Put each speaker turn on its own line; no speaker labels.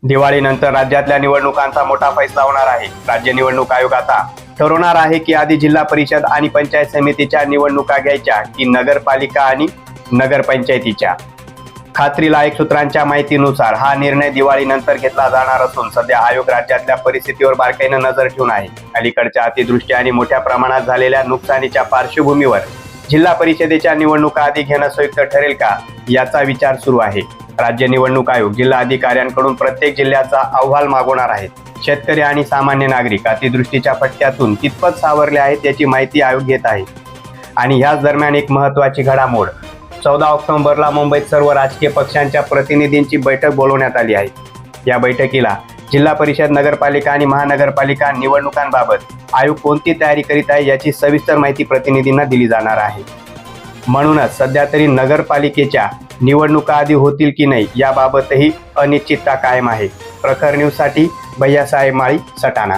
दिवाळीनंतर राज्यातल्या निवडणुकांचा मोठा फैसला होणार आहे। राज्य निवडणूक आयोग आता ठरवणार आहे की आधी जिल्हा परिषद आणि पंचायत समितीच्या निवडणुका घ्यायच्या की नगरपालिका आणि नगरपंचायतीच्या। खात्रीलायक सूत्रांच्या माहितीनुसार हा निर्णय दिवाळीनंतर घेतला जाणार असून सध्या आयोग राज्यातल्या परिस्थितीवर बारकाईने नजर ठेवून आहे। अलीकडच्या अतिवृष्टी आणि मोठ्या प्रमाणात झालेल्या नुकसानीच्या पार्श्वभूमीवर जिल्हा परिषदेच्या निवडणुका आधी घेणं उपयुक्त ठरेल का याचा विचार सुरू आहे। राज्य निवडणूक आयोग जिल्हा अधिकाऱ्यांकडून प्रत्येक जिल्ह्याचा अहवाल मागवणार आहे। शेतकरी आणि सामान्य नागरिक अतिवृष्टीच्या फटक्यातून कितपत सावरले आहेत याची माहिती आयोग घेत आहे। आणि याच दरम्यान एक महत्त्वाची घडामोड 14 ऑक्टोबरला मुंबईत सर्व राजकीय पक्षांच्या प्रतिनिधींची बैठक बोलवण्यात आली आहे। या बैठकीला जिल्हा परिषद, नगरपालिका आणि महानगरपालिका निवडणुकांबाबत आयोग कोणती तयारी करीत आहे याची सविस्तर माहिती प्रतिनिधींना दिली जाणार आहे। म्हणूनच सध्या तरी नगरपालिकेच्या निवडणुका आधी होतील की नाही याबाबतही अनिश्चितता कायम आहे। प्रखर न्यूजसाठी भैयासाहेब माळी, सटाणा।